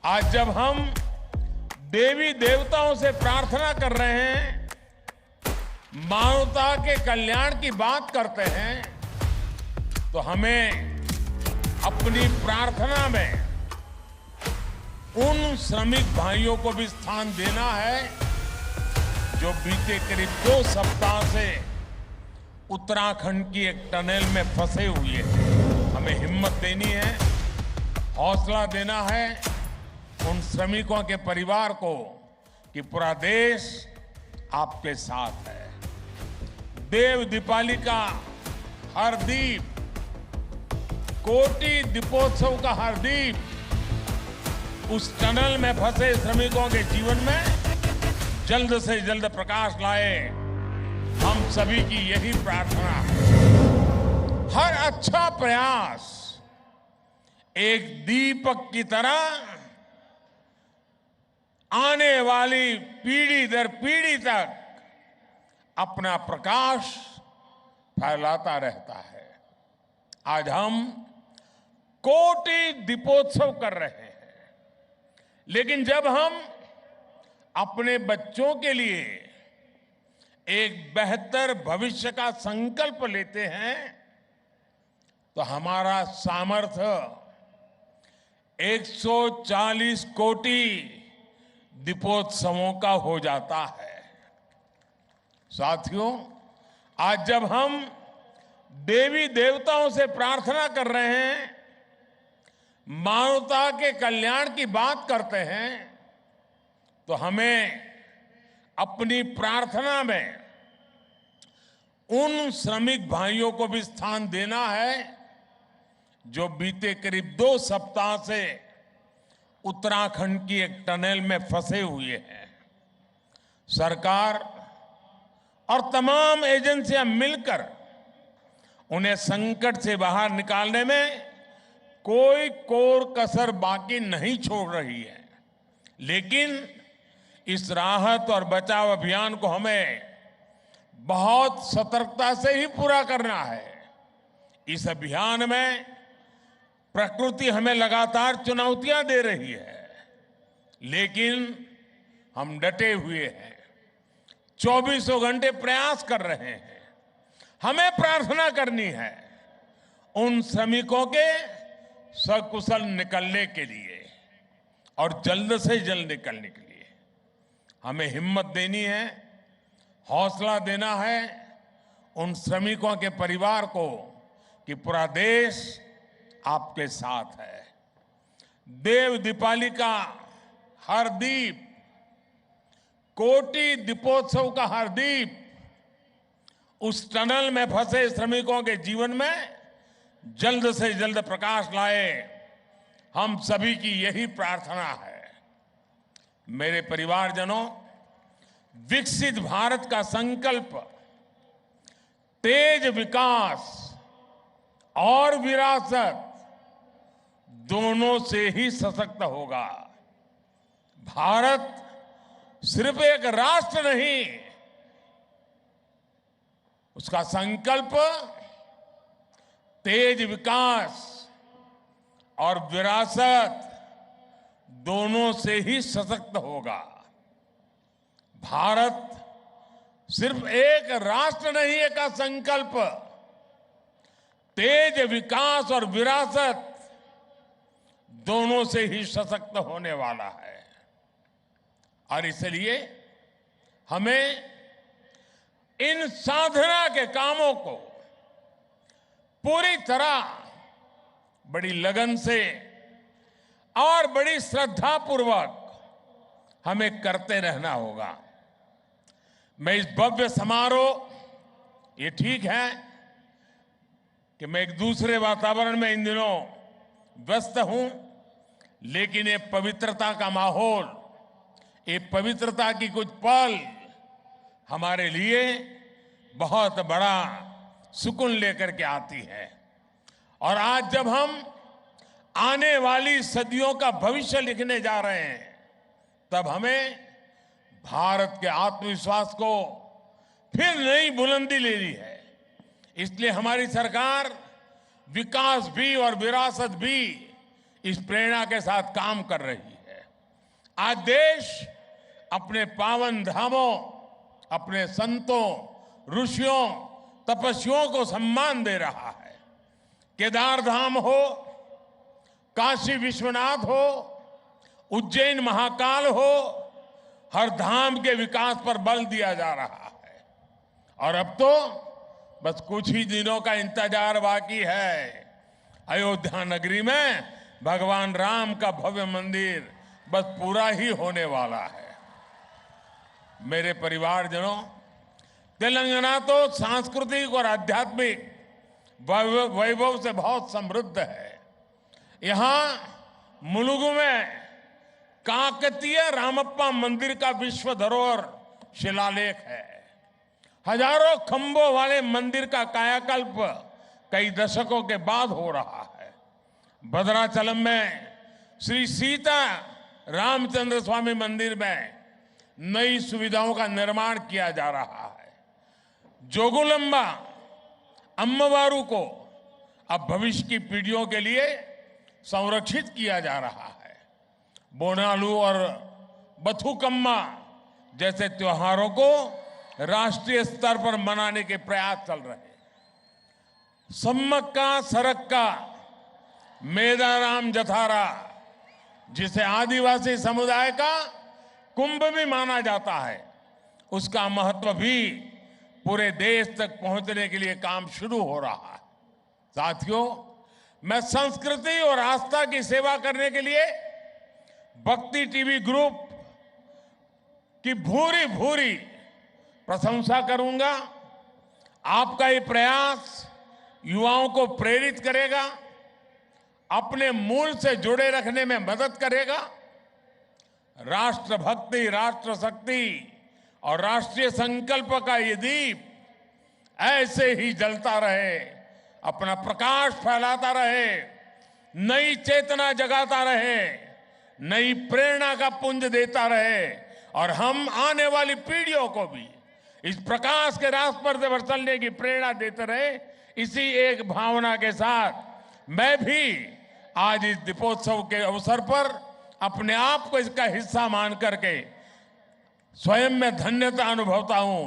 आज जब हम देवी देवताओं से प्रार्थना कर रहे हैं, मानवता के कल्याण की बात करते हैं, तो हमें अपनी प्रार्थना में उन श्रमिक भाइयों को भी स्थान देना है जो बीते करीब 2 सप्ताह से उत्तराखंड की एक टनल में फंसे हुए हैं। हमें हिम्मत देनी है, हौसला देना है उन श्रमिकों के परिवार को कि पूरा देश आपके साथ है। देव दीपावली का हर दीप, कोटि दीपोत्सव का हर दीप उस टनल में फंसे श्रमिकों के जीवन में जल्द से जल्द प्रकाश लाए। हम सभी की यही प्रार्थना है। हर अच्छा प्रयास एक दीपक की तरह आने वाली पीढ़ी दर पीढ़ी तक अपना प्रकाश फैलाता रहता है। आज हम कोटि दीपोत्सव कर रहे हैं, लेकिन जब हम अपने बच्चों के लिए एक बेहतर भविष्य का संकल्प लेते हैं तो हमारा सामर्थ्य 140 कोटि दीपोत्सवों का हो जाता है। साथियों, आज जब हम देवी देवताओं से प्रार्थना कर रहे हैं, मानवता के कल्याण की बात करते हैं, तो हमें अपनी प्रार्थना में उन श्रमिक भाइयों को भी स्थान देना है जो बीते करीब 2 सप्ताह से उत्तराखंड की एक टनल में फंसे हुए हैं। सरकार और तमाम एजेंसियां मिलकर उन्हें संकट से बाहर निकालने में कोई कोर कसर बाकी नहीं छोड़ रही है, लेकिन इस राहत और बचाव अभियान को हमें बहुत सतर्कता से ही पूरा करना है। इस अभियान में प्रकृति हमें लगातार चुनौतियां दे रही है, लेकिन हम डटे हुए हैं, 24 घंटे प्रयास कर रहे हैं। हमें प्रार्थना करनी है उन श्रमिकों के सकुशल निकलने के लिए और जल्द से जल्द निकलने के लिए। हमें हिम्मत देनी है, हौसला देना है उन श्रमिकों के परिवार को कि पूरा देश आपके साथ है। देव दीपावली का हर दीप, कोटि दीपोत्सव का हर दीप उस टनल में फंसे श्रमिकों के जीवन में जल्द से जल्द प्रकाश लाए। हम सभी की यही प्रार्थना है। मेरे परिवारजनों, विकसित भारत का संकल्प तेज विकास और विरासत दोनों से ही सशक्त होगा। भारत सिर्फ एक राष्ट्र नहीं, उसका संकल्प तेज विकास और विरासत दोनों से ही सशक्त होगा। भारत सिर्फ एक राष्ट्र नहीं है का संकल्प तेज विकास और विरासत दोनों से ही सशक्त होने वाला है। और इसलिए हमें इन साधना के कामों को पूरी तरह बड़ी लगन से और बड़ी श्रद्धापूर्वक हमें करते रहना होगा। मैं इस भव्य समारोह, ये ठीक है कि मैं एक दूसरे वातावरण में इन दिनों व्यस्त हूं, लेकिन ये पवित्रता का माहौल, ये पवित्रता की कुछ पल हमारे लिए बहुत बड़ा सुकून लेकर के आती है। और आज जब हम आने वाली सदियों का भविष्य लिखने जा रहे हैं, तब हमें भारत के आत्मविश्वास को फिर नई बुलंदी लेनी है। इसलिए हमारी सरकार विकास भी और विरासत भी इस प्रेरणा के साथ काम कर रही है। आज देश अपने पावन धामों, अपने संतों, ऋषियों, तपस्वियों को सम्मान दे रहा है। केदार धाम हो, काशी विश्वनाथ हो, उज्जैन महाकाल हो, हर धाम के विकास पर बल दिया जा रहा है। और अब तो बस कुछ ही दिनों का इंतजार बाकी है। अयोध्या नगरी में भगवान राम का भव्य मंदिर बस पूरा ही होने वाला है। मेरे परिवारजनों, तेलंगाना तो सांस्कृतिक और आध्यात्मिक वैभव से बहुत समृद्ध है। यहां मुलुगु में काकतीय रामप्पा मंदिर का विश्व धरोहर शिलालेख है। हजारों खंभों वाले मंदिर का कायाकल्प कई दशकों के बाद हो रहा है। भद्राचलम में श्री सीता रामचंद्र स्वामी मंदिर में नई सुविधाओं का निर्माण किया जा रहा है। जोगुलंबा अम्मवारू को अब भविष्य की पीढ़ियों के लिए संरक्षित किया जा रहा है। बोनालू और बथुकम्मा जैसे त्योहारों को राष्ट्रीय स्तर पर मनाने के प्रयास चल रहे हैं। सम्मक्का सरक्का मेदाराम जथारा, जिसे आदिवासी समुदाय का कुंभ भी माना जाता है, उसका महत्व भी पूरे देश तक पहुंचने के लिए काम शुरू हो रहा है। साथियों, मैं संस्कृति और आस्था की सेवा करने के लिए भक्ति टीवी ग्रुप की भूरी भूरी प्रशंसा करूंगा। आपका ये प्रयास युवाओं को प्रेरित करेगा, अपने मूल से जुड़े रखने में मदद करेगा। राष्ट्रभक्ति, राष्ट्रशक्ति और राष्ट्रीय संकल्प का ये दीप ऐसे ही जलता रहे, अपना प्रकाश फैलाता रहे, नई चेतना जगाता रहे, नई प्रेरणा का पुंज देता रहे और हम आने वाली पीढ़ियों को भी इस प्रकाश के रास्ते पर चलने की प्रेरणा देते रहे। इसी एक भावना के साथ मैं भी आज इस दीपोत्सव के अवसर पर अपने आप को इसका हिस्सा मान करके स्वयं में धन्यता अनुभवता हूं।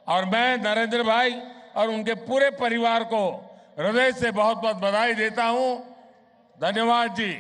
और मैं नरेंद्र भाई और उनके पूरे परिवार को हृदय से बहुत बहुत बधाई देता हूं। धन्यवाद जी।